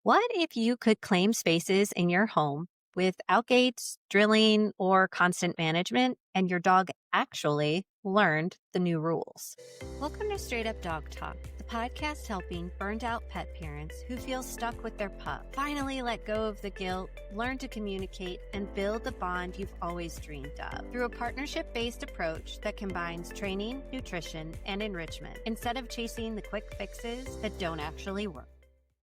What if you could claim spaces in your home without gates, drilling, or constant management, and your dog actually learned the new rules? Welcome to Straight Up Dog Talk, the podcast helping burned out pet parents who feel stuck with their pup finally let go of the guilt, learn to communicate, and build the bond you've always dreamed of through a partnership based approach that combines training, nutrition, and enrichment instead of chasing the quick fixes that don't actually work.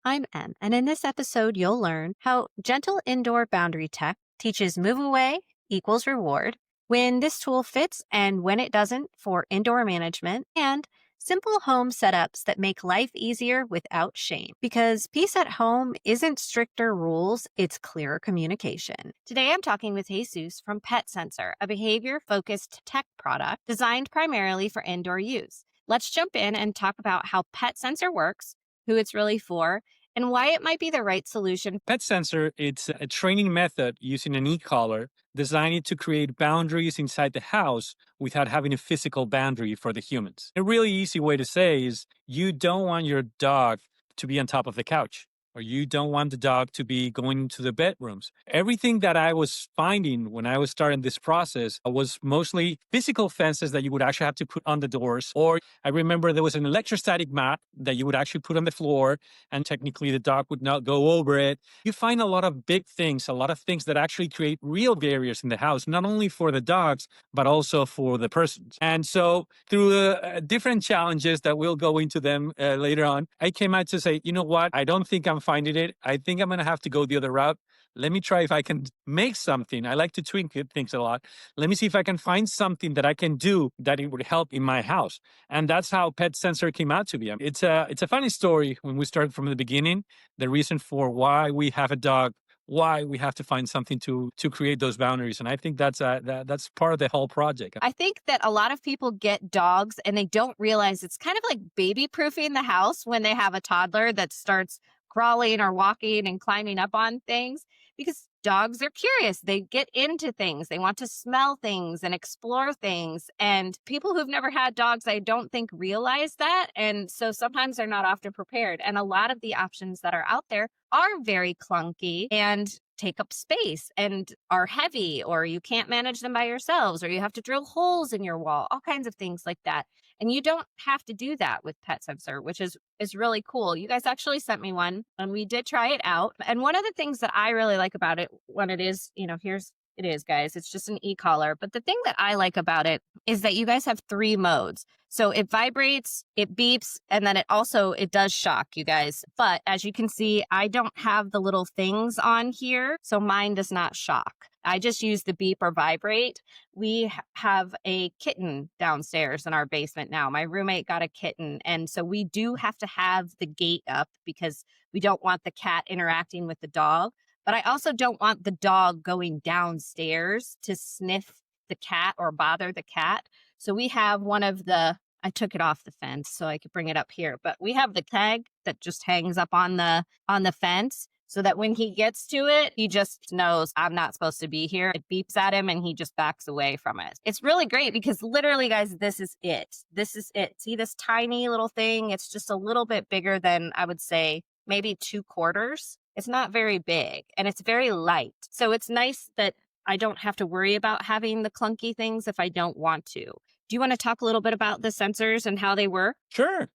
I'm Em, and in this episode, you'll learn how gentle indoor boundary tech teaches move away equals reward, when this tool fits and when it doesn't for indoor management, and simple home setups that make life easier without shame. Because peace at home isn't stricter rules, it's clearer communication. Today, I'm talking with Jesus from Pet Sensor, a behavior-focused tech product designed primarily for indoor use. Let's jump in and talk about how Pet Sensor works, who it's really for, and why it might be the right solution. Pet sensor, it's a training method using an e-collar designed to create boundaries inside the house without having a physical boundary for the humans. A really easy way to say is you don't want your dog to be on top of the couch, or you don't want the dog to be going into the bedrooms. Everything that I was finding when I was starting this process was mostly physical fences that you would actually have to put on the doors. Or I remember there was an electrostatic mat that you would actually put on the floor, and technically the dog would not go over it. You find a lot of big things, a lot of things that actually create real barriers in the house, not only for the dogs, but also for the persons. And so through different challenges that we'll go into them later on, I came out to say, you know what? I don't think I'm finding it. I think I'm going to have to go the other route. Let me try if I can make something. I like to tweak things a lot. Let me see if I can find something that I can do that it would help in my house. And that's how Pet Sensor came out to be. It's a funny story when we started from the beginning, the reason for why we have a dog, why we have to find something to create those boundaries. And I think that's part of the whole project. I think that a lot of people get dogs and they don't realize it's kind of like baby proofing the house when they have a toddler that starts crawling or walking and climbing up on things, because dogs are curious. They get into things. They want to smell things and explore things. And people who've never had dogs, I don't think realize that. And so sometimes they're not often prepared. And a lot of the options that are out there are very clunky and take up space and are heavy, or you can't manage them by yourselves, or you have to drill holes in your wall, all kinds of things like that. And you don't have to do that with Pet Sensor, which is really cool. You guys actually sent me one and we did try it out. And one of the things that I really like about it, when it is, here's it is, guys. It's just an e-collar. But the thing that I like about it is that you guys have 3 modes. So it vibrates, it beeps, and then it does shock, you guys. But as you can see, I don't have the little things on here, so mine does not shock. I just use the beep or vibrate. We have a kitten downstairs in our basement now. My roommate got a kitten. And so we do have to have the gate up because we don't want the cat interacting with the dog. But I also don't want the dog going downstairs to sniff the cat or bother the cat. So we have I took it off the fence so I could bring it up here, but we have the tag that just hangs up on the fence so that when he gets to it, he just knows I'm not supposed to be here. It beeps at him and he just backs away from it. It's really great because literally, guys, this is it. This is it. See this tiny little thing? It's just a little bit bigger than, I would say, maybe 2/4. It's not very big and it's very light. So it's nice that I don't have to worry about having the clunky things if I don't want to. Do you want to talk a little bit about the sensors and how they work? Sure.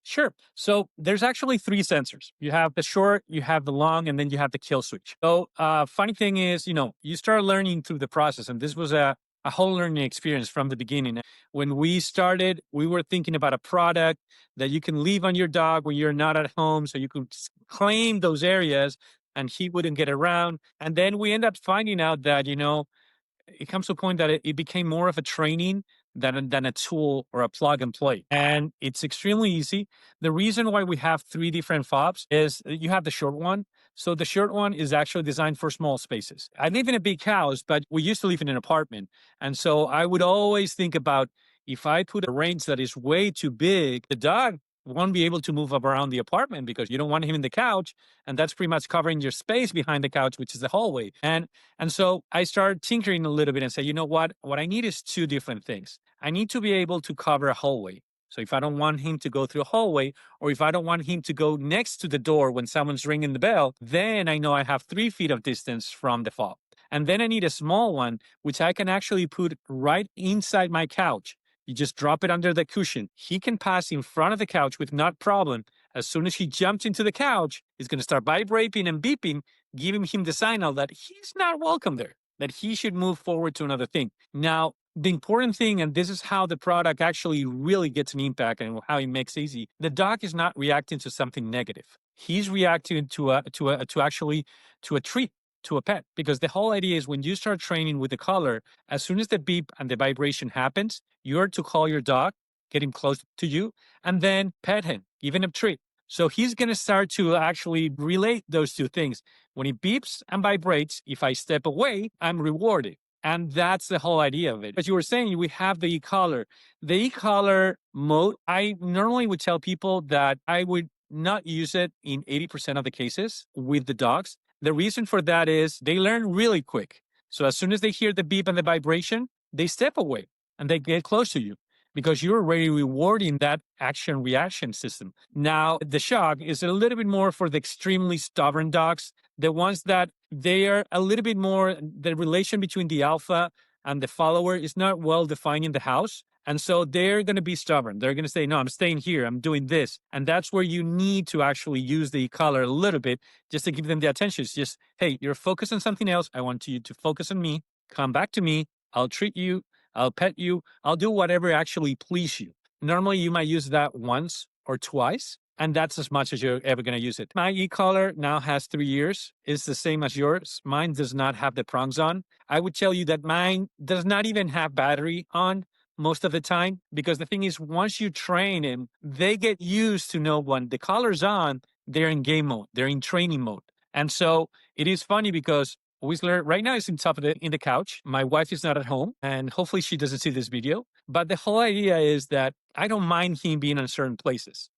So there's actually 3 sensors. You have the short, you have the long, and then you have the kill switch. So funny thing is, you start learning through the process, and this was a whole learning experience from the beginning. When we started, we were thinking about a product that you can leave on your dog when you're not at home, so you could claim those areas and he wouldn't get around. And then we end up finding out that, it comes to a point that it became more of a training than a tool or a plug and play. And it's extremely easy. The reason why we have 3 different fobs is you have the short one. So the short one is actually designed for small spaces. I live in a big house, but we used to live in an apartment. And so I would always think about, if I put a range that is way too big, the dog won't be able to move up around the apartment because you don't want him in the couch. And that's pretty much covering your space behind the couch, which is the hallway. And so I started tinkering a little bit and say, you know what? What I need is 2 different things. I need to be able to cover a hallway. So if I don't want him to go through a hallway, or if I don't want him to go next to the door when someone's ringing the bell, then I know I have 3 feet of distance from the fob. And then I need a small one, which I can actually put right inside my couch. You just drop it under the cushion. He can pass in front of the couch with not problem. As soon as he jumps into the couch, it's going to start vibrating and beeping, giving him the signal that he's not welcome there, that he should move forward to another thing. Now, the important thing, and this is how the product actually really gets an impact and how it makes it easy, the dog is not reacting to something negative. He's reacting to a treat, to a pet. Because the whole idea is when you start training with the collar, as soon as the beep and the vibration happens, you're to call your dog, get him close to you, and then pet him, give him a treat. So he's going to start to actually relate those two things. When he beeps and vibrates, if I step away, I'm rewarded. And that's the whole idea of it. As you were saying, we have the e-collar. The e-collar mode, I normally would tell people that I would not use it in 80% of the cases with the dogs. The reason for that is they learn really quick. So as soon as they hear the beep and the vibration, they step away and they get close to you because you're already rewarding that action reaction system. Now, the shock is a little bit more for the extremely stubborn dogs, the ones that they are a little bit more, the relation between the alpha and the follower is not well defined in the house. And so they're going to be stubborn. They're going to say, no, I'm staying here. I'm doing this. And that's where you need to actually use the color a little bit just to give them the attention. It's just, hey, you're focused on something else. I want you to focus on me. Come back to me. I'll treat you. I'll pet you. I'll do whatever actually please you. Normally, you might use that once or twice, and that's as much as you're ever going to use it. My e-collar now has 3 years. It's the same as yours. Mine does not have the prongs on. I would tell you that mine does not even have battery on most of the time, because the thing is, once you train them, they get used to know when the collar's on, they're in game mode, they're in training mode. And so it is funny because Whistler right now is in top of the couch. My wife is not at home, and hopefully she doesn't see this video. But the whole idea is that I don't mind him being in certain places.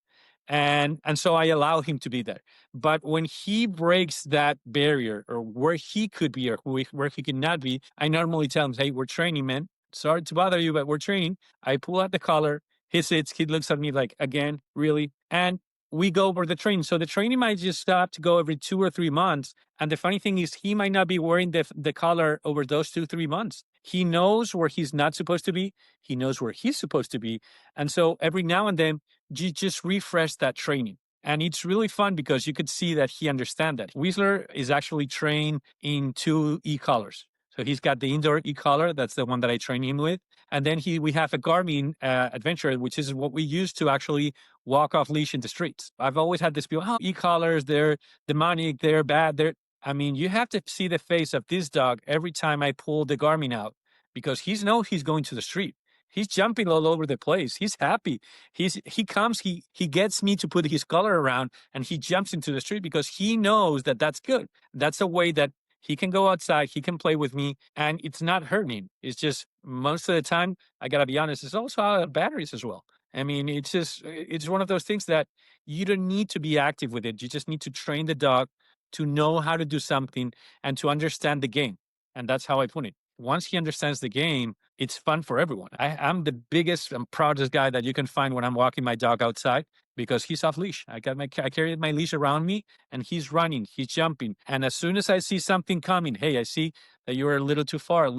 And so I allow him to be there. But when he breaks that barrier, or where he could be or where he cannot be, I normally tell him, hey, we're training, man. Sorry to bother you, but we're training. I pull out the collar. He sits, he looks at me like, again, really? And we go over the training. So the training might just stop to go every 2 or 3 months. And the funny thing is, he might not be wearing the collar over those 2, 3 months. He knows where he's not supposed to be. He knows where he's supposed to be. And so every now and then, you just refresh that training. And it's really fun because you could see that he understands that. Whistler is actually trained in 2 e-collars. So he's got the indoor e-collar. That's the one that I train him with. And then we have a Garmin Adventure, which is what we use to actually walk off leash in the streets. I've always had this view, oh, e-collars, they're demonic, they're bad. I mean, you have to see the face of this dog every time I pull the Garmin out, because he knows he's going to the street. He's jumping all over the place. He's happy. He gets me to put his collar around, and he jumps into the street because he knows that that's good. That's a way that he can go outside, he can play with me, and it's not hurting. It's just most of the time, I gotta be honest, it's also out of batteries as well. I mean, it's one of those things that you don't need to be active with it. You just need to train the dog to know how to do something and to understand the game. And that's how I put it. Once he understands the game, it's fun for everyone. I'm the biggest and proudest guy that you can find when I'm walking my dog outside, because he's off leash. I carry my leash around me, and he's running, he's jumping. And as soon as I see something coming, hey, I see that you're a little too far,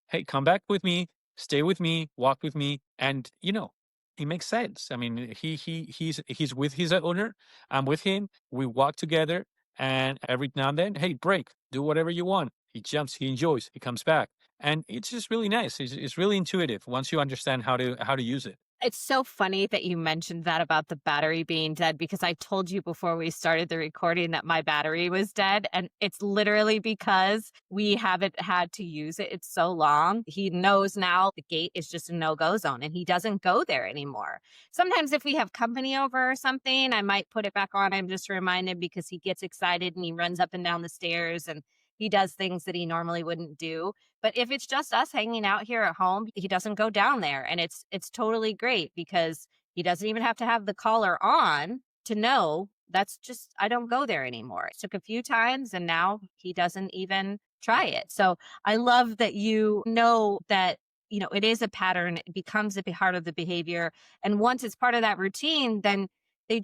hey, come back with me, stay with me, walk with me. And it makes sense. I mean, he's with his owner. I'm with him. We walk together, and every now and then, hey, break, do whatever you want. He jumps, he enjoys, he comes back, and it's just really nice. It's really intuitive once you understand how to use it. It's so funny that you mentioned that about the battery being dead, because I told you before we started the recording that my battery was dead. And it's literally because we haven't had to use it. It's so long. He knows now the gate is just a no-go zone, and he doesn't go there anymore. Sometimes if we have company over or something, I might put it back on. I'm just reminded, because he gets excited and he runs up and down the stairs and he does things that he normally wouldn't do. But if it's just us hanging out here at home, he doesn't go down there. And it's totally great, because he doesn't even have to have the collar on to know that's just, I don't go there anymore. It took a few times, and now he doesn't even try it. So I love that you know that it is a pattern, it becomes a part of the behavior. And once it's part of that routine, then they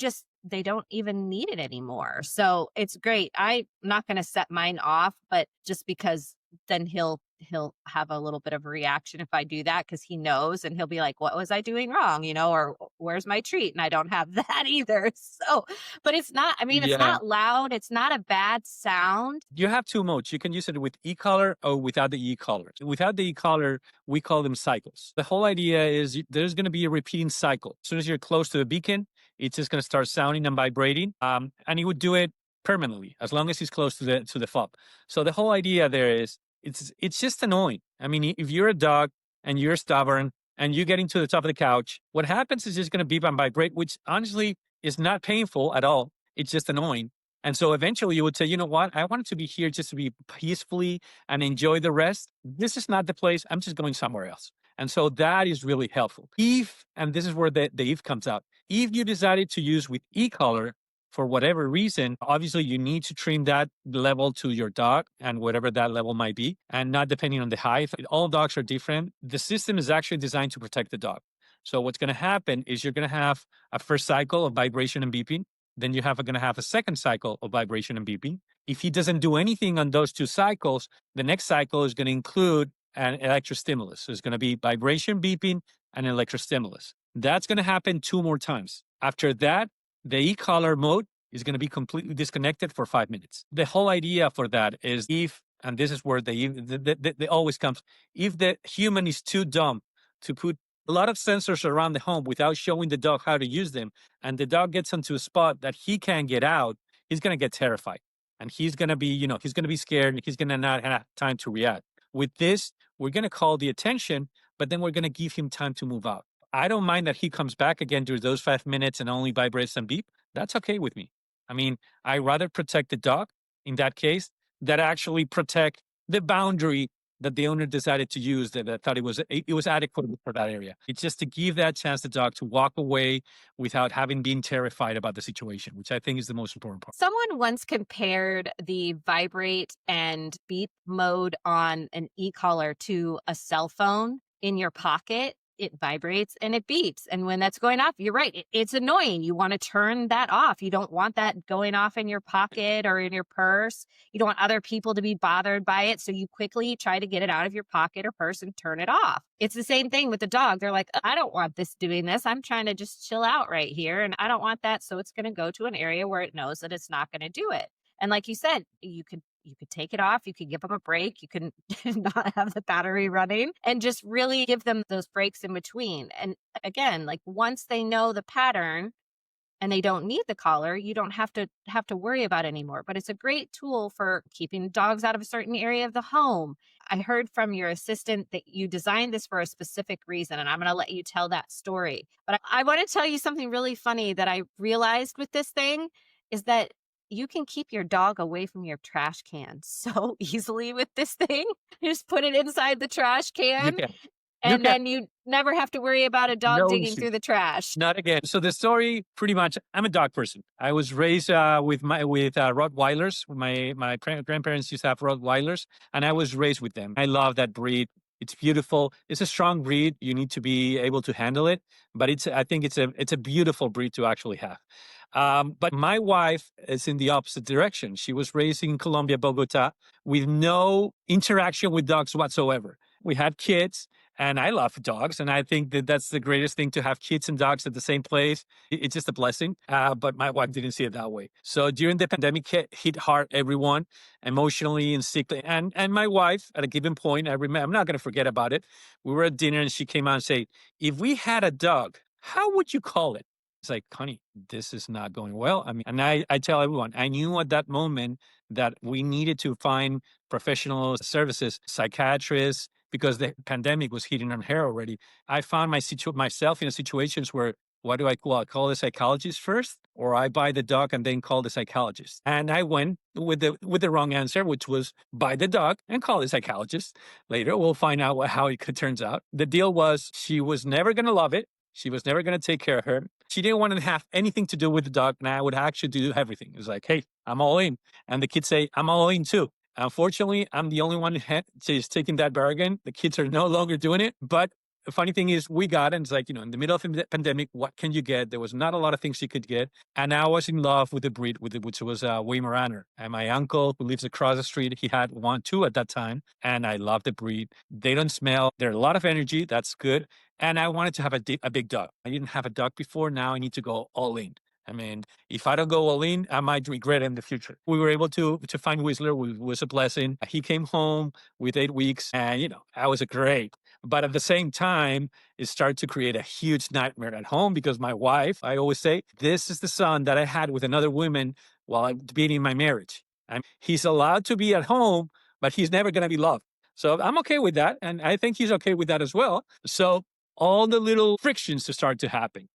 don't even need it anymore. So it's great. I'm not going to set mine off, but just because then he'll have a little bit of a reaction if I do that, because he knows, and he'll be like, what was I doing wrong? Or where's my treat? And I don't have that either. So, but it's not, I mean, it's Yeah. not loud. It's not a bad sound. You have two modes. You can use it with e-collar or without the e-collar. Without the e-collar, we call them cycles. The whole idea is there's going to be a repeating cycle. As soon as you're close to the beacon, it's just going to start sounding and vibrating. And he would do it permanently as long as he's close to the fob. So the whole idea there is it's just annoying. I mean, if you're a dog and you're stubborn and you get into the top of the couch, what happens is just going to beep and vibrate, which honestly is not painful at all. It's just annoying. And so eventually you would say, you know what? I wanted to be here just to be peacefully and enjoy the rest. This is not the place. I'm just going somewhere else. And so that is really helpful. If, and this is where the if comes out, if you decided to use with e-collar for whatever reason, obviously you need to trim that level to your dog and whatever that level might be, and not depending on the height. All dogs are different. The system is actually designed to protect the dog. So what's going to happen is you're going to have a first cycle of vibration and beeping. Then you have going to have a second cycle of vibration and beeping. If he doesn't do anything on those two cycles, the next cycle is going to include an electrostimulus. So it's going to be vibration, beeping, and electrostimulus. That's going to happen 2 more times. After that, the e-collar mode is going to be completely disconnected for 5 minutes. The whole idea for that is if, and this is where the always comes, if the human is too dumb to put a lot of sensors around the home without showing the dog how to use them, and the dog gets into a spot that he can't get out, he's going to get terrified. And he's going to be, he's going to be scared and he's going to not have time to react. With this, we're going to call the attention, but then we're going to give him time to move out. I don't mind that he comes back again during those 5 minutes and only vibrates and beep. That's okay with me. I mean, I rather protect the dog in that case that actually protect the boundary that the owner decided to use that thought it was adequate for that area. It's just to give that chance the dog to walk away without having been terrified about the situation, which I think is the most important part. Someone once compared the vibrate and beep mode on an e-collar to a cell phone in your pocket. It vibrates and it beeps. And when that's going off, you're right. It's annoying. You want to turn that off. You don't want that going off in your pocket or in your purse. You don't want other people to be bothered by it. So you quickly try to get it out of your pocket or purse and turn it off. It's the same thing with the dog. They're like, I don't want this doing this. I'm trying to just chill out right here. And I don't want that. So it's going to go to an area where it knows that it's not going to do it. And like you said, you could take it off, you could give them a break, you can not have the battery running, and just really give them those breaks in between. And again, like once they know the pattern and they don't need the collar, you don't have to worry about it anymore. But it's a great tool for keeping dogs out of a certain area of the home. I heard from your assistant that you designed this for a specific reason, and I'm going to let you tell that story. But I want to tell you something really funny that I realized with this thing is that you can keep your dog away from your trash can so easily with this thing. You just put it inside the trash You can, can. You and can. then you never have to worry about a dog No digging issue. through the trash. Not again. So the story, pretty much, I'm a dog person. I was raised with Rottweilers. My grandparents used to have Rottweilers, and I was raised with them. I love that breed. It's beautiful. It's a strong breed. You need to be able to handle it, but I think it's a beautiful breed to actually have. But my wife is in the opposite direction. She was raised in Colombia, Bogota, with no interaction with dogs whatsoever. We had kids, and I love dogs, and I think that that's the greatest thing to have kids and dogs at the same place. It's just a blessing. But my wife didn't see it that way. So during the pandemic, hit hard everyone emotionally and sickly. And my wife, at a given point, I remember, I'm not going to forget about it. We were at dinner, and she came out and said, "If we had a dog, how would you call it?" It's like, honey, this is not going well. I mean, and I tell everyone, I knew at that moment that we needed to find professional services, psychiatrists, because the pandemic was hitting on her already. I found myself in situations where, what do I call? I call the psychologist first, or I buy the dog and then call the psychologist. And I went with the wrong answer, which was buy the dog and call the psychologist. Later, we'll find out how it turns out. The deal was she was never going to love it. She was never going to take care of her. She didn't want to have anything to do with the dog, and I would actually do everything. It was like, hey, I'm all in. And the kids say, I'm all in too. Unfortunately, I'm the only one who is taking that bargain. The kids are no longer doing it. But the funny thing is, we got it. And it's like, in the middle of the pandemic, what can you get? There was not a lot of things you could get. And I was in love with the breed, which was Weimaraner. And my uncle, who lives across the street, he had one too at that time. And I love the breed. They don't smell. They're a lot of energy. That's good. And I wanted to have a big dog. I didn't have a dog before. Now I need to go all in. I mean, if I don't go all in, I might regret it in the future. We were able to find Whistler, which was a blessing. He came home with 8 weeks, and that was a great. But at the same time, it started to create a huge nightmare at home because my wife, I always say, this is the son that I had with another woman while I'm being in my marriage. And he's allowed to be at home, but he's never going to be loved. So I'm okay with that, and I think he's okay with that as well. So all the little frictions to start to happen.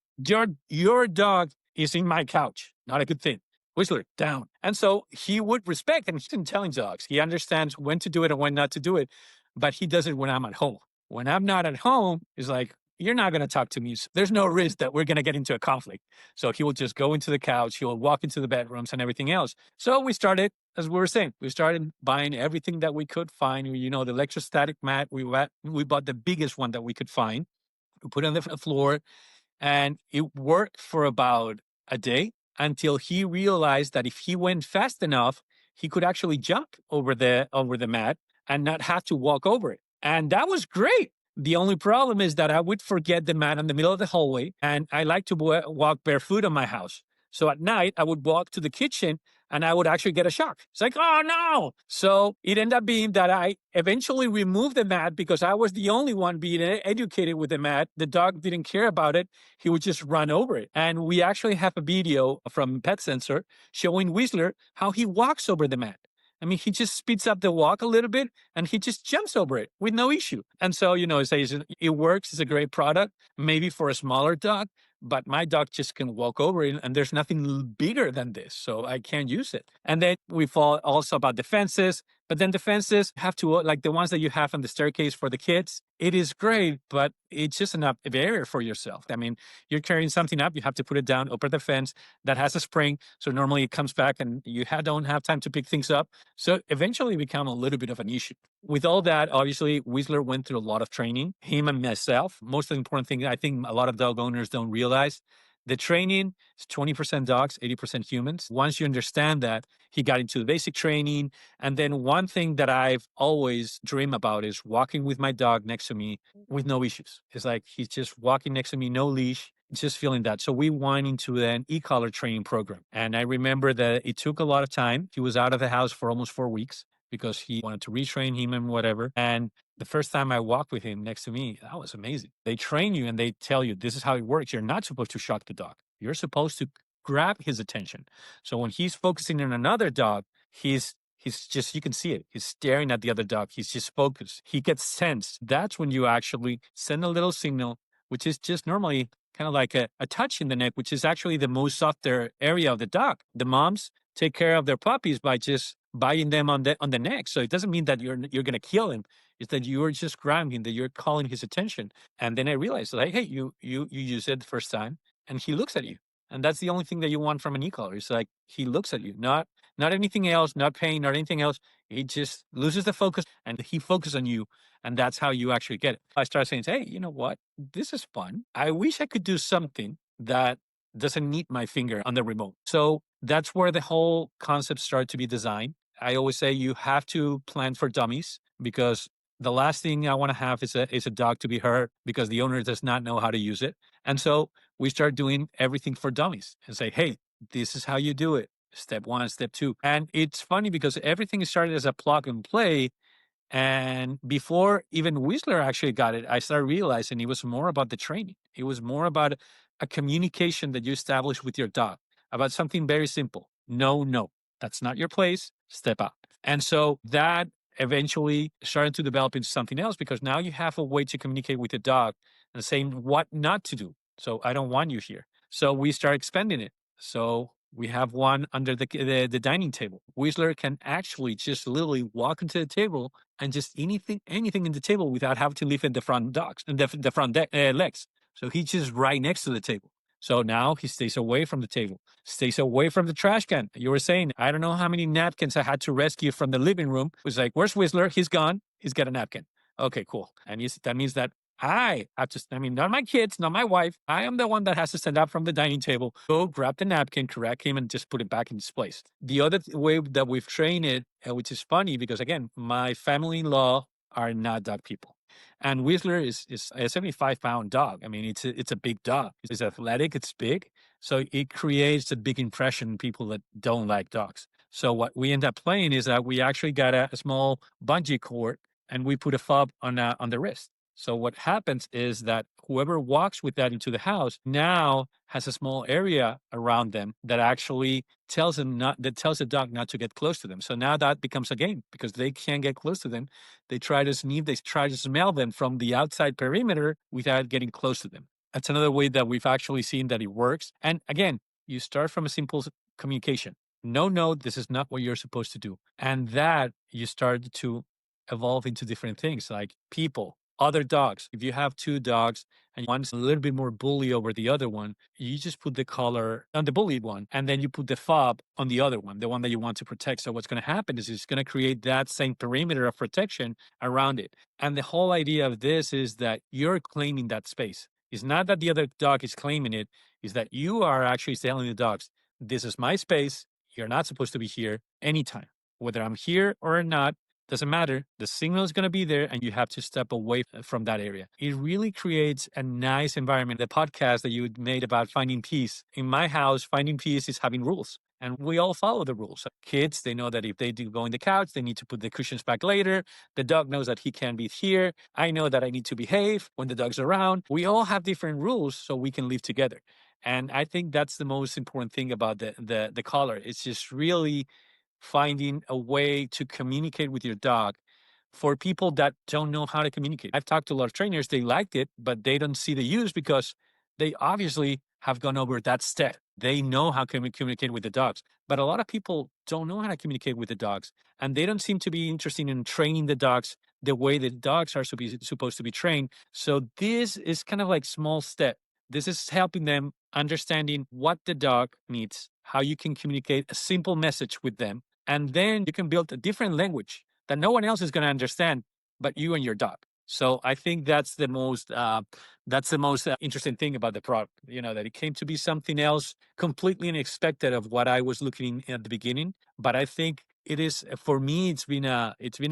Your dog is in my couch. Not a good thing. Whistler, down. And so he would respect, and he's intelligent dogs. He understands when to do it and when not to do it, but he does it when I'm at home. When I'm not at home, it's like, you're not going to talk to me. So there's no risk that we're going to get into a conflict. So he will just go into the couch. He will walk into the bedrooms and everything else. So we started, as we were saying, we started buying everything that we could find. The electrostatic mat, we bought the biggest one that we could find. We put it on the floor. And it worked for about a day until he realized that if he went fast enough, he could actually jump over the mat and not have to walk over it. And that was great. The only problem is that I would forget the mat in the middle of the hallway, and I like to walk barefoot in my house. So at night, I would walk to the kitchen and I would actually get a shock. It's like, oh no. So it ended up being that I eventually removed the mat because I was the only one being educated with the mat. The dog didn't care about it. He would just run over it. And we actually have a video from Pet Sensor showing Whistler how he walks over the mat. I mean, he just speeds up the walk a little bit and he just jumps over it with no issue. And so, it works. It's a great product, maybe for a smaller dog, but my dog just can walk over it and there's nothing bigger than this. So I can't use it. And then we thought also about the fences, but then the fences have to, like the ones that you have on the staircase for the kids. It is great, but it's just enough barrier for yourself. I mean, you're carrying something up, you have to put it down over the fence that has a spring. So normally it comes back and you don't have time to pick things up. So eventually it became a little bit of an issue. With all that, obviously, Whistler went through a lot of training, him and myself. Most of the important thing I think a lot of dog owners don't realize, the training is 20% dogs, 80% humans. Once you understand that, he got into the basic training. And then one thing that I've always dreamed about is walking with my dog next to me with no issues. It's like he's just walking next to me, no leash, just feeling that. So we went into an e-collar training program. And I remember that it took a lot of time. He was out of the house for almost 4 weeks because he wanted to retrain him and whatever. And the first time I walked with him next to me, that was amazing. They train you and they tell you this is how it works. You're not supposed to shock the dog. You're supposed to grab his attention. So when he's focusing on another dog, he's just, you can see it. He's staring at the other dog. He's just focused. He gets sensed. That's when you actually send a little signal, which is just normally kind of like a touch in the neck, which is actually the most softer area of the dog. The moms take care of their puppies by just biting them on the neck. So it doesn't mean that you're going to kill him. It's that you're just grabbing him, that you're calling his attention. And then I realized, like, hey, you use it the first time, and he looks at you, and that's the only thing that you want from an e-collar. It's like he looks at you, not anything else, not pain, not anything else. He just loses the focus, and he focuses on you, and that's how you actually get it. I started saying, hey, you know what? This is fun. I wish I could do something that doesn't need my finger on the remote. So that's where the whole concept started to be designed. I always say you have to plan for dummies because the last thing I want to have is a dog to be hurt because the owner does not know how to use it. And so we start doing everything for dummies and say, hey, this is how you do it. Step 1, step 2. And it's funny because everything started as a plug and play. And before even Whistler actually got it, I started realizing it was more about the training. It was more about a communication that you establish with your dog about something very simple. No, that's not your place. Step out. And so that eventually started to develop into something else because now you have a way to communicate with the dog and saying what not to do. So I don't want you here. So we start expanding it. So we have one under the dining table. Whistler can actually just literally walk into the table and just anything in the table without having to lift in the front dogs and the front legs. So he's just right next to the table. So now he stays away from the table, stays away from the trash can. You were saying, I don't know how many napkins I had to rescue from the living room. It was like, where's Whistler? He's gone. He's got a napkin. Okay, cool. And that means that I have to, I mean, not my kids, not my wife. I am the one that has to stand up from the dining table, go grab the napkin, correct him, and just put it back in its place. The other way that we've trained it, which is funny because again, my family in law are not dog people. And Whistler is a 75-pound dog. I mean, it's a big dog. It's athletic, it's big. So it creates a big impression in people that don't like dogs. So what we end up playing is that we actually got a small bungee cord and we put a fob on the wrist. So what happens is that whoever walks with that into the house now has a small area around them that actually tells the dog not to get close to them. So now that becomes a game because they can't get close to them. They try to sniff, they try to smell them from the outside perimeter without getting close to them. That's another way that we've actually seen that it works. And again, you start from a simple communication. No, no, this is not what you're supposed to do. And that you start to evolve into different things like people, other dogs. If you have two dogs and one's a little bit more bully over the other one, you just put the collar on the bullied one and then you put the fob on the other one, the one that you want to protect. So what's going to happen is it's going to create that same perimeter of protection around it. And the whole idea of this is that you're claiming that space. It's not that the other dog is claiming it, is that you are actually telling the dogs, this is my space. You're not supposed to be here anytime. Whether I'm here or not, doesn't matter. The signal is going to be there and you have to step away from that area. It really creates a nice environment. The podcast that you made about finding peace. In my house, finding peace is having rules. And we all follow the rules. Kids, they know that if they do go on the couch, they need to put the cushions back later. The dog knows that he can't be here. I know that I need to behave when the dog's around. We all have different rules so we can live together. And I think that's the most important thing about the collar. It's just really finding a way to communicate with your dog for people that don't know how to communicate. I've talked to a lot of trainers, they liked it, but they don't see the use because they obviously have gone over that step. They know how to communicate with the dogs, but a lot of people don't know how to communicate with the dogs, and they don't seem to be interested in training the dogs the way the dogs are supposed to be trained. So this is kind of like small step. This is helping them understanding what the dog needs, how you can communicate a simple message with them, and then you can build a different language that no one else is going to understand but you and your dog. So I think that's the most interesting thing about the product. That it came to be something else completely unexpected of what I was looking at the beginning. But I think it is for me. It's been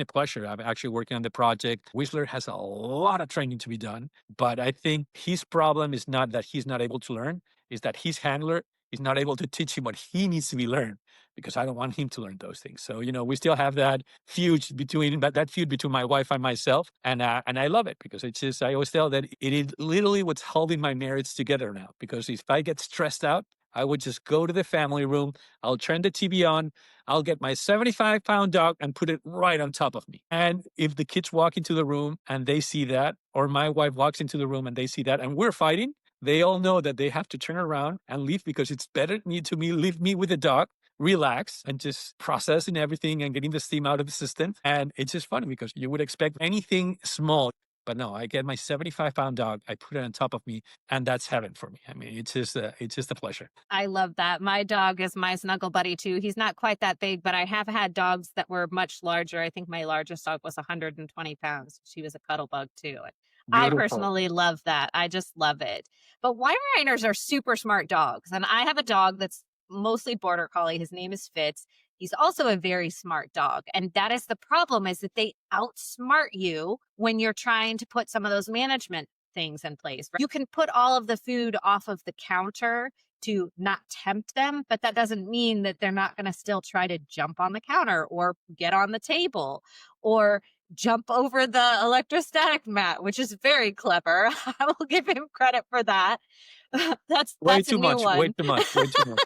a pleasure. I'm actually working on the project. Whistler has a lot of training to be done, but I think his problem is not that he's not able to learn; is that his handler is not able to teach him what he needs to be learned because I don't want him to learn those things. So we still have that feud between my wife and myself, and I love it because it's just I always tell that it is literally what's holding my marriage together now. Because if I get stressed out, I would just go to the family room. I'll turn the TV on. I'll get my 75-pound dog and put it right on top of me. And if the kids walk into the room and they see that, or my wife walks into the room and they see that, and we're fighting, they all know that they have to turn around and leave because it's better leave me with the dog, relax, and just processing everything and getting the steam out of the system. And it's just funny because you would expect anything small. But no, I get my 75-pound dog, I put it on top of me, and that's heaven for me. I mean, it's just a pleasure. I love that. My dog is my snuggle buddy too. He's not quite that big, but I have had dogs that were much larger. I think my largest dog was 120 pounds. She was a cuddle bug too. I Beautiful. personally love that. I just love it. But Weimaraners are super smart dogs. And I have a dog that's mostly border collie. His name is Fitz. He's also a very smart dog. And that is the problem, is that they outsmart you when you're trying to put some of those management things in place. You can put all of the food off of the counter to not tempt them, but that doesn't mean that they're not going to still try to jump on the counter or get on the table or jump over the electrostatic mat, which is very clever. I will give him credit for that. Way That's a too new much. Way one. too much. Way too much.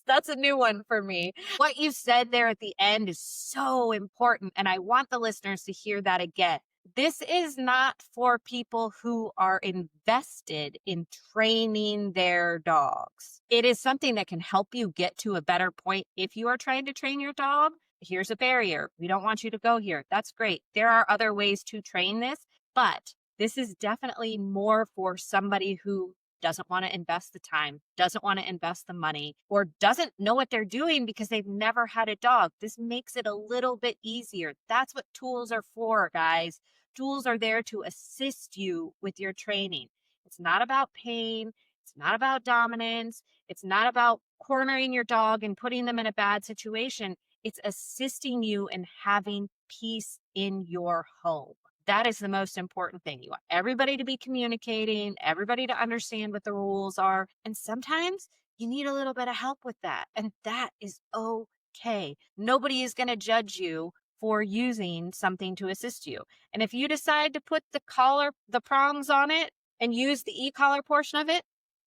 That's a new one for me. What you said there at the end is so important, and I want the listeners to hear that again. This is not for people who are invested in training their dogs. It is something that can help you get to a better point if you are trying to train your dog. Here's a barrier. We don't want you to go here. That's great. There are other ways to train this, but this is definitely more for somebody who doesn't want to invest the time, doesn't want to invest the money, or doesn't know what they're doing because they've never had a dog. This makes it a little bit easier. That's what tools are for, guys. Tools are there to assist you with your training. It's not about pain. It's not about dominance. It's not about cornering your dog and putting them in a bad situation. It's assisting you in having peace in your home. That is the most important thing. You want everybody to be communicating, everybody to understand what the rules are. And sometimes you need a little bit of help with that. And that is okay. Nobody is going to judge you for using something to assist you. And if you decide to put the collar, the prongs on it and use the e-collar portion of it,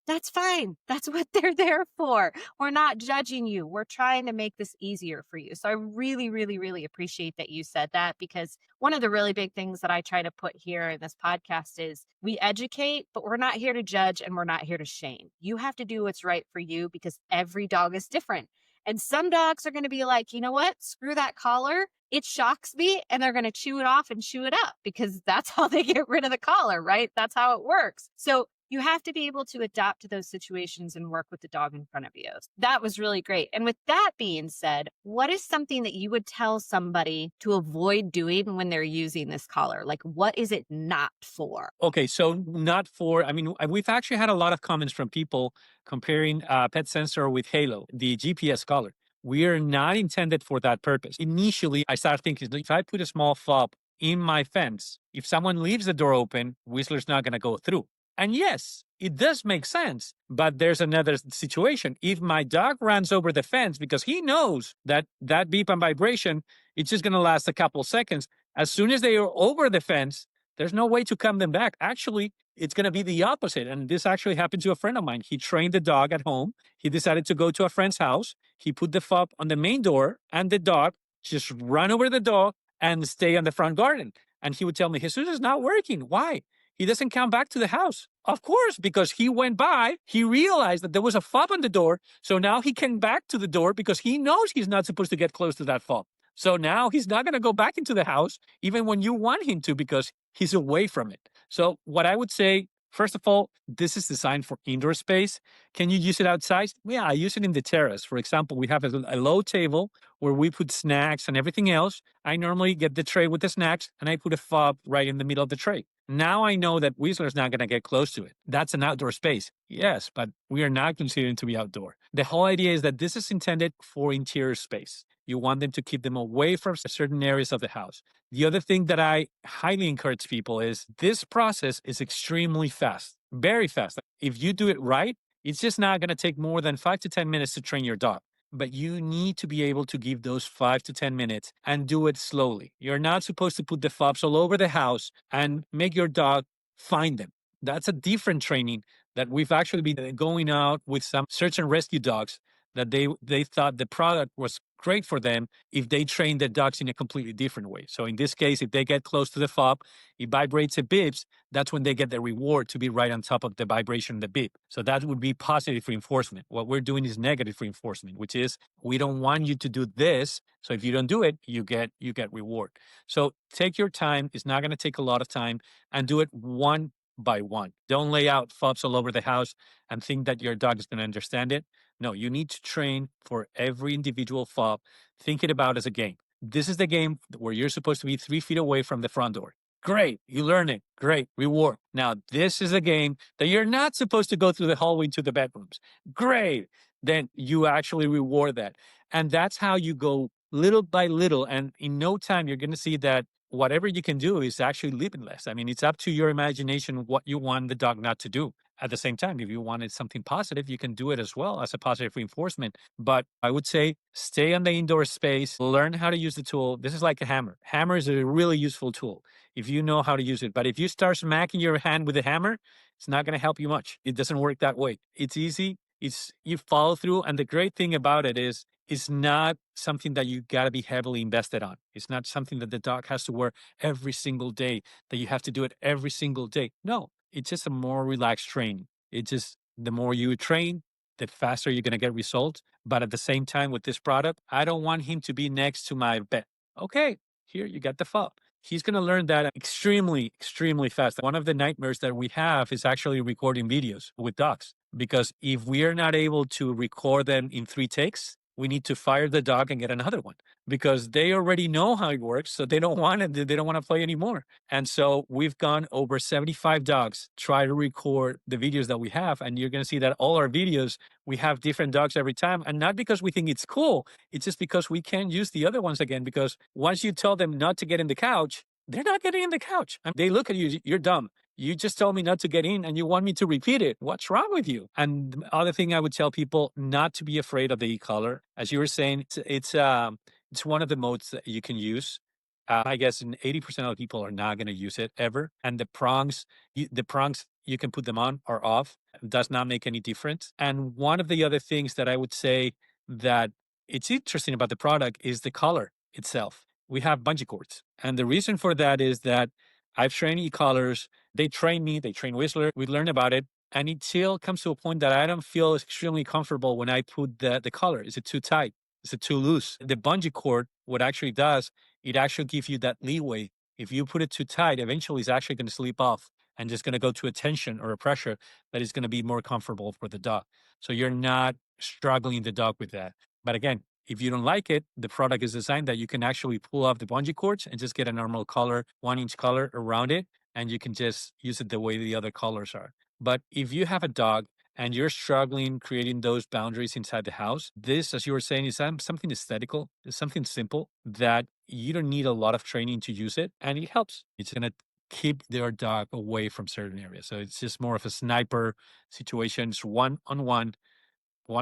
that's fine. That's what they're there for. We're not judging you. We're trying to make this easier for you. So I really, really, really appreciate that you said that, because one of the really big things that I try to put here in this podcast is we educate, but we're not here to judge and we're not here to shame. You have to do what's right for you because every dog is different. And some dogs are going to be like, you know what? Screw that collar. It shocks me. And they're going to chew it off and chew it up because that's how they get rid of the collar, right? That's how it works. So you have to be able to adapt to those situations and work with the dog in front of you. That was really great. And with that being said, what is something that you would tell somebody to avoid doing when they're using this collar? Like, what is it not for? Okay, so not for, I mean, we've actually had a lot of comments from people comparing Pet Sensor with Halo, the GPS collar. We are not intended for that purpose. Initially, I started thinking, if I put a small fob in my fence, if someone leaves the door open, Whistler's not going to go through. And yes, it does make sense, but there's another situation. If my dog runs over the fence because he knows that that beep and vibration, it's just going to last a couple seconds. As soon as they are over the fence, there's no way to come them back. Actually, it's going to be the opposite. And this actually happened to a friend of mine. He trained the dog at home. He decided to go to a friend's house. He put the fob on the main door and the dog just run over the door and stay on the front garden. And he would tell me, Jesus is not working. Why? He doesn't come back to the house. Of course, because he went by, he realized that there was a fob on the door. So now he came back to the door because he knows he's not supposed to get close to that fob. So now he's not going to go back into the house, even when you want him to, because he's away from it. So what I would say, first of all, this is designed for indoor space. Can you use it outside? Yeah, I use it in the terrace. For example, we have a low table where we put snacks and everything else. I normally get the tray with the snacks and I put a fob right in the middle of the tray. Now I know that Whistler's not going to get close to it. That's an outdoor space. Yes, but we are not considering to be outdoor. The whole idea is that this is intended for interior space. You want them to keep them away from certain areas of the house. The other thing that I highly encourage people is this process is extremely fast, very fast. If you do it right, it's just not going to take more than 5 to 10 minutes to train your dog. But you need to be able to give those 5 to 10 minutes and do it slowly. You're not supposed to put the fobs all over the house and make your dog find them. That's a different training that we've actually been going out with some search and rescue dogs that they thought the product was great for them if they train their dogs in a completely different way. So in this case, if they get close to the fob, it vibrates, it beeps, that's when they get the reward to be right on top of the vibration, the beep. So that would be positive reinforcement. What we're doing is negative reinforcement, which is we don't want you to do this. So if you don't do it, you get reward. So take your time. It's not going to take a lot of time, and do it one by one. Don't lay out fobs all over the house and think that your dog is going to understand it. No, you need to train for every individual fob. Think it about as a game. This is the game where you're supposed to be 3 feet away from the front door. Great. You learn it. Great. Reward. Now, this is a game that you're not supposed to go through the hallway to the bedrooms. Great. Then you actually reward that. And that's how you go little by little. And in no time, you're going to see that whatever you can do is actually limitless. I mean, it's up to your imagination what you want the dog not to do. At the same time, if you wanted something positive, you can do it as well as a positive reinforcement. But I would say stay on the indoor space, learn how to use the tool. This is like a hammer. Hammer is a really useful tool if you know how to use it. But if you start smacking your hand with a hammer, it's not going to help you much. It doesn't work that way. It's easy. It's you follow through. And the great thing about it is it's not something that you got to be heavily invested on. It's not something that the dog has to wear every single day, that you have to do it every single day. No, it's just a more relaxed training. It's just the more you train, the faster you're going to get results. But at the same time with this product, I don't want him to be next to my bed. Okay, here you got the fob. he's going to learn that extremely, extremely fast. One of the nightmares that we have is actually recording videos with dogs, because if we are not able to record them in 3 takes, we need to fire the dog and get another one, because they already know how it works. So they don't want it. They don't want to play anymore. And so we've gone over 75 dogs try to record the videos that we have. And you're going to see that all our videos, we have different dogs every time. And not because we think it's cool, it's just because we can't use the other ones again. Because once you tell them not to get in the couch, they're not getting in the couch. And they look at you, you're dumb. You just told me not to get in and you want me to repeat it. What's wrong with you? And the other thing I would tell people, not to be afraid of the e-collar. As you were saying, it's one of the modes that you can use. I guess 80% of the people are not going to use it ever. And the prongs, you can put them on or off. It does not make any difference. And one of the other things that I would say that it's interesting about the product is the collar itself. We have bungee cords. And the reason for that is that I've trained e-collars. They train me, they train Whistler. We learn about it. And it still comes to a point that I don't feel extremely comfortable when I put the collar. Is it too tight? Is it too loose? The bungee cord, what actually does, it actually gives you that leeway. If you put it too tight, eventually it's actually going to slip off and just going to go to a tension or a pressure that is going to be more comfortable for the dog. So you're not struggling the dog with that. But again, if you don't like it, the product is designed that you can actually pull off the bungee cords and just get a normal collar, 1 inch collar around it, and you can just use it the way the other collars are. But if you have a dog and you're struggling creating those boundaries inside the house, this, as you were saying, is something aesthetical. It's something simple that you don't need a lot of training to use it, and it helps. It's going to keep their dog away from certain areas. So it's just more of a sniper situation. It's one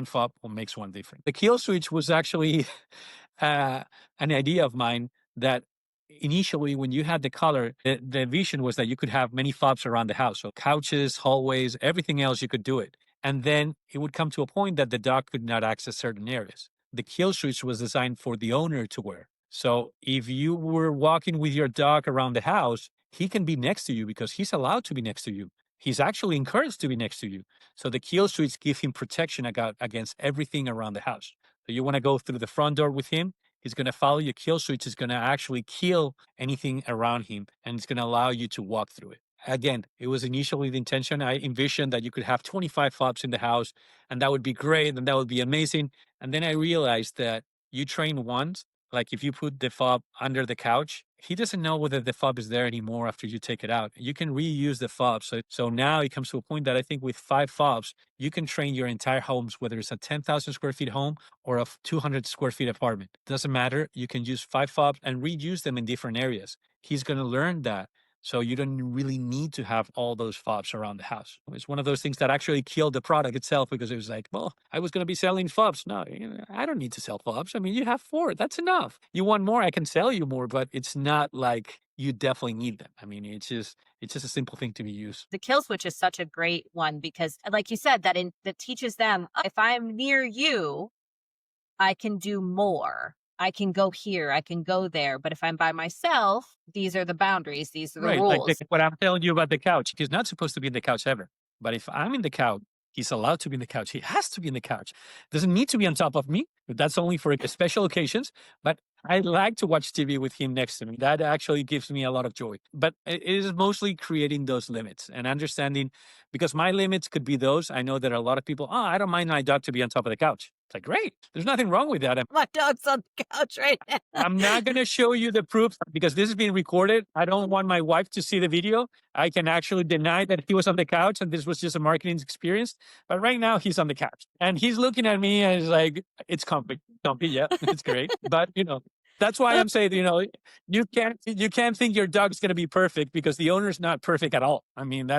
fob makes one different. The kill switch was actually an idea of mine that initially, when you had the color, the vision was that you could have many fobs around the house. So couches, hallways, everything else, you could do it. And then it would come to a point that the dog could not access certain areas. The kill switch was designed for the owner to wear. So if you were walking with your dog around the house, he can be next to you because he's allowed to be next to you. He's actually encouraged to be next to you. So the kill switch give him protection against everything around the house. So you want to go through the front door with him. He's going to follow your kill switch. Is going to actually kill anything around him, and it's going to allow you to walk through it. Again, it was initially the intention. I envisioned that you could have 25 fobs in the house, and that would be great, and that would be amazing. And then I realized that you train once, like if you put the fob under the couch, he doesn't know whether the fob is there anymore after you take it out. You can reuse the fob. So now it comes to a point that I think with 5 fobs, you can train your entire homes, whether it's a 10,000 square feet home or a 200 square feet apartment. Doesn't matter. You can use 5 fobs and reuse them in different areas. He's going to learn that. So you don't really need to have all those fobs around the house. It's one of those things that actually killed the product itself, because it was like, well, I was going to be selling fobs. No, I don't need to sell fobs. I mean, you have 4. That's enough. You want more, I can sell you more, but it's not like you definitely need them. I mean, it's just a simple thing to be used. The kill switch is such a great one because, like you said, that teaches them, if I'm near you, I can do more. I can go here, I can go there. But if I'm by myself, these are the boundaries, these are the Right. Like rules. what I'm telling you about the couch. He's not supposed to be in the couch ever. But if I'm in the couch, he's allowed to be in the couch. He has to be in the couch. Doesn't need to be on top of me. That's only for special occasions. But I like to watch TV with him next to me. That actually gives me a lot of joy. But it is mostly creating those limits and understanding, because my limits could be those. I know that a lot of people, I don't mind my dog to be on top of the couch. It's like, great. There's nothing wrong with that. My dog's on the couch right now. I'm not going to show you the proof because this is being recorded. I don't want my wife to see the video. I can actually deny that he was on the couch and this was just a marketing experience. But right now he's on the couch and he's looking at me and he's like, it's comfy. Comfy. Yeah, it's great. But that's why I'm saying, you can't think your dog's going to be perfect because the owner's not perfect at all. I mean,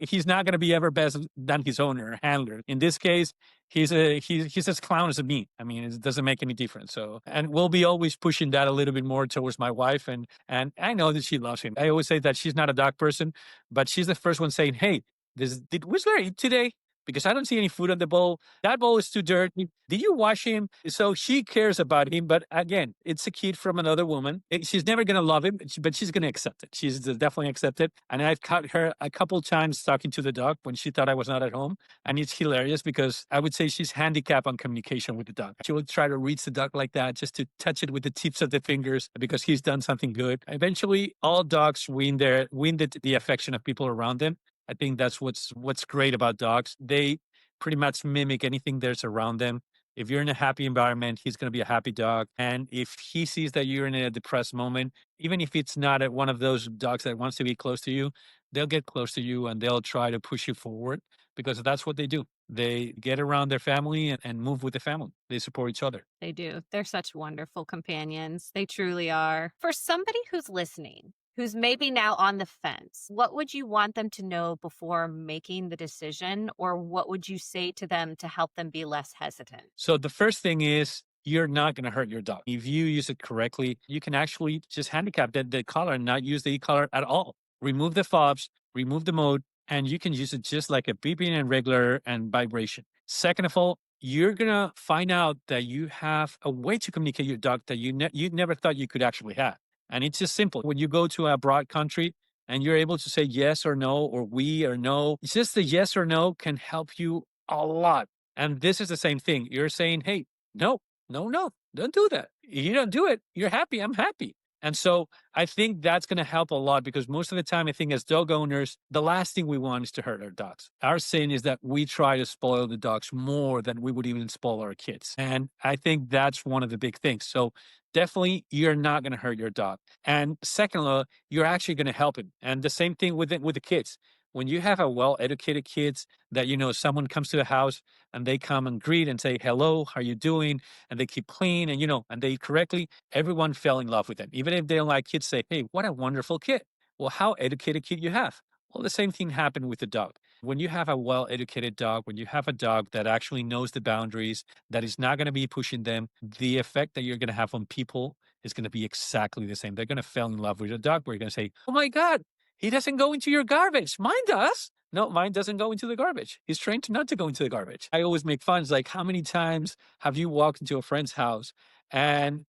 he's not going to be ever better than his owner, handler. In this case, he's as clown as me. I mean, it doesn't make any difference. So, and we'll be always pushing that a little bit more towards my wife. And I know that she loves him. I always say that she's not a dog person, but she's the first one saying, hey, did Whistler eat today? because I don't see any food on the bowl. That bowl is too dirty. Did you wash him? So she cares about him. But again, it's a kid from another woman. She's never going to love him, but she's going to accept it. She's definitely accept it. And I've caught her a couple times talking to the dog when she thought I was not at home. And it's hilarious because I would say she's handicapped on communication with the dog. She will try to reach the dog like that, just to touch it with the tips of the fingers because he's done something good. Eventually, all dogs win the affection of people around them. I think that's what's great about dogs. They pretty much mimic anything that's around them. If you're in a happy environment, he's going to be a happy dog. And if he sees that you're in a depressed moment, even if it's not one of those dogs that wants to be close to you, they'll get close to you and they'll try to push you forward because that's what they do. They get around their family and move with the family. They support each other. They do. They're such wonderful companions. They truly are. For somebody who's listening, who's maybe now on the fence, what would you want them to know before making the decision? Or what would you say to them to help them be less hesitant? So the first thing is you're not going to hurt your dog. If you use it correctly, you can actually just handicap the collar and not use the e-collar at all. Remove the fobs, remove the mode, and you can use it just like a beeping and regular and vibration. Second of all, you're going to find out that you have a way to communicate your dog that you never thought you could actually have. And it's just simple. When you go to a broad country and you're able to say yes or no, or we or no, it's just the yes or no can help you a lot. And this is the same thing. You're saying, hey, no, no, no, don't do that. If you don't do it, you're happy. I'm happy. And so I think that's going to help a lot because most of the time, I think as dog owners, the last thing we want is to hurt our dogs. Our sin is that we try to spoil the dogs more than we would even spoil our kids. And I think that's one of the big things. So definitely, you're not going to hurt your dog. And second of all, you're actually going to help him. And the same thing with the kids. When you have a well-educated kids that, someone comes to the house and they come and greet and say, hello, how are you doing? And they keep clean and, and they correctly, everyone fell in love with them. Even if they don't like kids, say, hey, what a wonderful kid. Well, how educated kid you have? Well, the same thing happened with the dog. When you have a well-educated dog, when you have a dog that actually knows the boundaries, that is not going to be pushing them, the effect that you're going to have on people is going to be exactly the same. They're going to fall in love with your dog. Where you're going to say, oh my God, he doesn't go into your garbage. Mine does. No, mine doesn't go into the garbage. He's trained not to go into the garbage. I always make fun. It's like, how many times have you walked into a friend's house and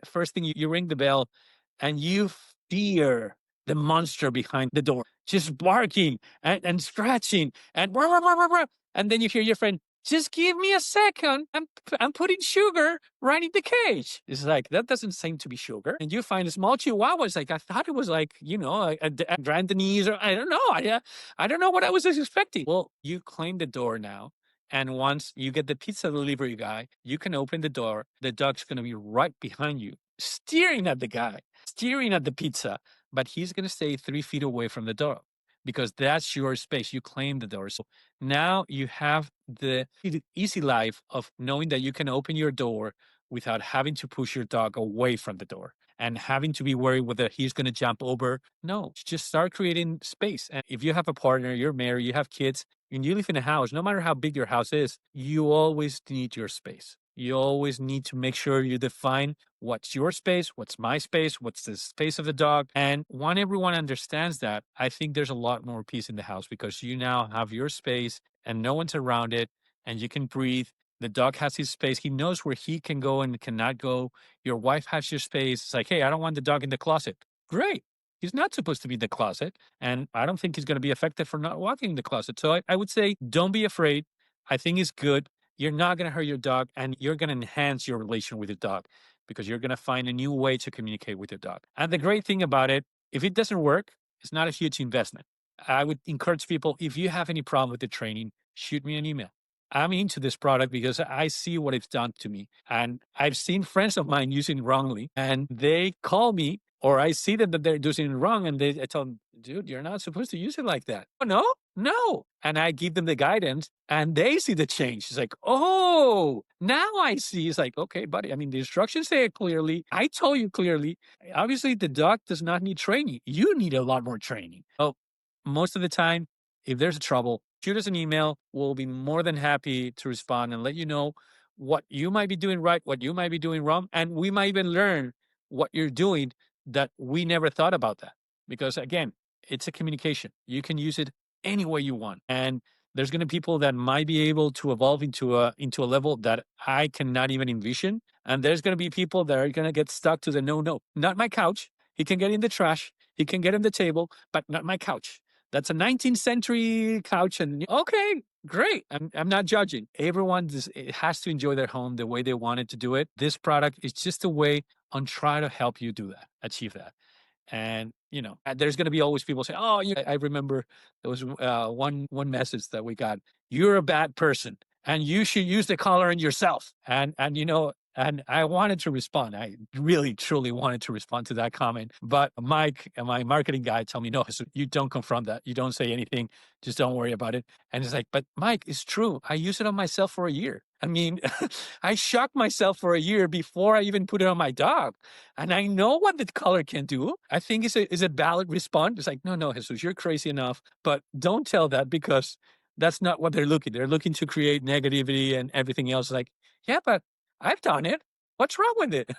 first thing you ring the bell and you fear the monster behind the door, just barking and scratching and rah, rah, rah, rah, rah. And then you hear your friend, just give me a second. I'm putting sugar right in the cage. It's like, that doesn't seem to be sugar. And you find a small chihuahua. It's like, I thought it was like, a Grand Denise or I don't know. I don't know what I was expecting. Well, you claim the door now. And once you get the pizza delivery guy, you can open the door. The dog's going to be right behind you, staring at the guy, staring at the pizza, but he's going to stay 3 feet away from the door because that's your space. You claim the door. So now you have the easy life of knowing that you can open your door without having to push your dog away from the door and having to be worried whether he's going to jump over. No, just start creating space. And if you have a partner, you're married, you have kids, and you live in a house, no matter how big your house is, you always need your space. You always need to make sure you define what's your space, what's my space, what's the space of the dog. And when everyone understands that, I think there's a lot more peace in the house because you now have your space and no one's around it and you can breathe. The dog has his space. He knows where he can go and cannot go. Your wife has your space. It's like, hey, I don't want the dog in the closet. Great. He's not supposed to be in the closet. And I don't think he's going to be affected for not walking in the closet. So I would say, don't be afraid. I think it's good. You're not going to hurt your dog and you're going to enhance your relation with your dog because you're going to find a new way to communicate with your dog. And the great thing about it, if it doesn't work, it's not a huge investment. I would encourage people, if you have any problem with the training, shoot me an email. I'm into this product because I see what it's done to me. And I've seen friends of mine using it wrongly and they call me or I see them that they're doing it wrong and I tell them, dude, you're not supposed to use it like that. Oh, no, no. And I give them the guidance and they see the change. It's like, oh, now I see. It's like, okay, buddy. I mean, the instructions say it clearly. I told you clearly. Obviously, the dog does not need training. You need a lot more training. Oh, most of the time, if there's a trouble, shoot us an email. We'll be more than happy to respond and let you know what you might be doing right, what you might be doing wrong. And we might even learn what you're doing that we never thought about that. Because again, it's a communication. You can use it any way you want. And There's going to be people that might be able to evolve into a level that I cannot even envision. And there's going to be people that are going to get stuck to the no, no, not my couch. He can get in the trash. He can get in the table, but not my couch. That's a 19th century couch. And okay, great. I'm not judging. Everyone it has to enjoy their home the way they wanted to do it. This product is just a way on try to help you do that, achieve that. And there's going to be always people say, "Oh, I remember there was one message that we got. You're a bad person, and you should use the collar on yourself." And I wanted to respond. I really, truly wanted to respond to that comment. But Mike, my marketing guy, told me, "No, so you don't confront that. You don't say anything. Just don't worry about it." And it's like, "But Mike, it's true. I use it on myself for a year. I mean, I shocked myself for a year before I even put it on my dog. And I know what the color can do. I think is a valid response." It's like, no, Jesus, you're crazy enough. But don't tell that because that's not what they're looking. They're looking to create negativity and everything else. Like, yeah, but I've done it. What's wrong with it?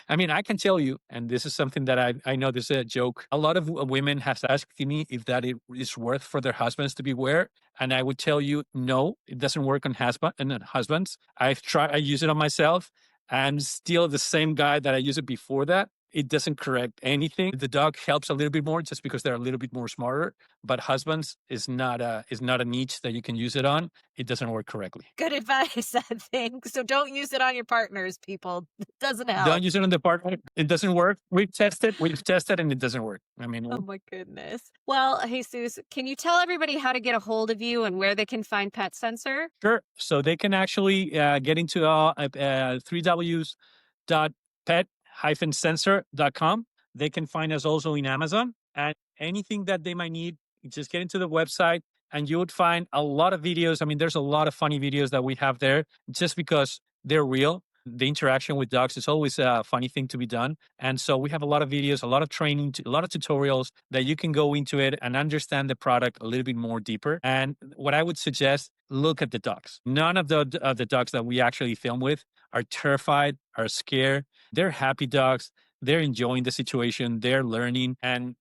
I mean, I can tell you, and this is something that I know this is a joke. A lot of women have asked me if that it is worth for their husbands to be wear. And I would tell you, no, it doesn't work on husbands. I've tried, I use it on myself. I'm still the same guy that I used it before that. It doesn't correct anything. The dog helps a little bit more just because they're a little bit more smarter. But husbands is not a niche that you can use it on. It doesn't work correctly. Good advice, I think. So don't use it on your partners, people. It doesn't help. Don't use it on the partner. It doesn't work. We've tested, and it doesn't work. I mean, Oh my goodness. Well, Jesus, can you tell everybody how to get a hold of you and where they can find Pet Sensor? sure. So they can actually get into 3ws.pet-sensor.com. They can find us also in Amazon, and anything that they might need, just get into the website and you would find a lot of videos. I mean, there's a lot of funny videos that we have there just because they're real. The interaction with dogs is always a funny thing to be done. And so we have a lot of videos, a lot of training, a lot of tutorials that you can go into it and understand the product a little bit more deeper. And what I would suggest, look at the dogs. None of the dogs that we actually film with are terrified, are scared. They're happy dogs. They're enjoying the situation. They're learning. And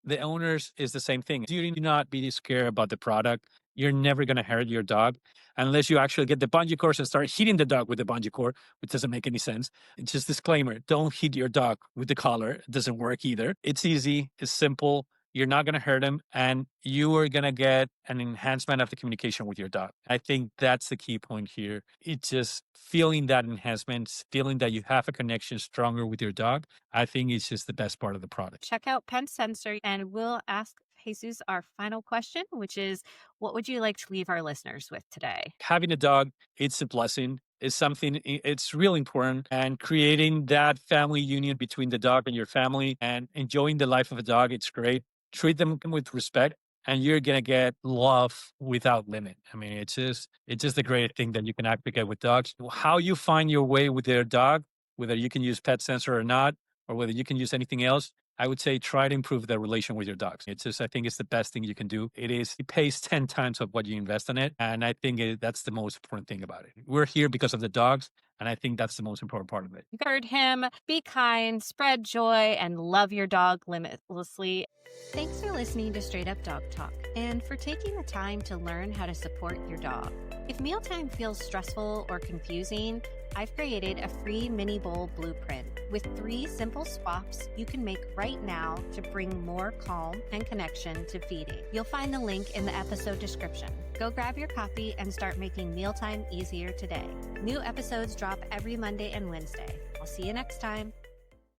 the owners is the same thing. You do not be scared about the product. You're never going to hurt your dog unless you actually get the bungee cords and start hitting the dog with the bungee cord, which doesn't make any sense. It's just disclaimer, don't hit your dog with the collar. It doesn't work either. It's easy. It's simple. You're not going to hurt him, and you are going to get an enhancement of the communication with your dog. I think that's the key point here. It's just feeling that enhancement, feeling that you have a connection stronger with your dog. I think it's just the best part of the product. Check out Pet Sensor, and we'll ask Jesus our final question, which is, what would you like to leave our listeners with today? Having a dog, it's a blessing. It's something, it's really important. And creating that family union between the dog and your family and enjoying the life of a dog, it's great. Treat them with respect, and you're going to get love without limit. I mean, it's just a great thing that you can advocate with dogs. How you find your way with their dog, whether you can use Pet Sensor or not, or whether you can use anything else, I would say try to improve the relation with your dogs. It's just, I think it's the best thing you can do. It pays 10 times of what you invest in it. And I think that's the most important thing about it. We're here because of the dogs. And I think that's the most important part of it. You heard him. Be kind, spread joy, and love your dog limitlessly. Thanks for listening to Straight Up Dog Talk and for taking the time to learn how to support your dog. If mealtime feels stressful or confusing, I've created a free mini bowl blueprint with 3 simple swaps you can make right now to bring more calm and connection to feeding. You'll find the link in the episode description. Go grab your copy and start making mealtime easier today. New episodes drop every Monday and Wednesday. I'll see you next time.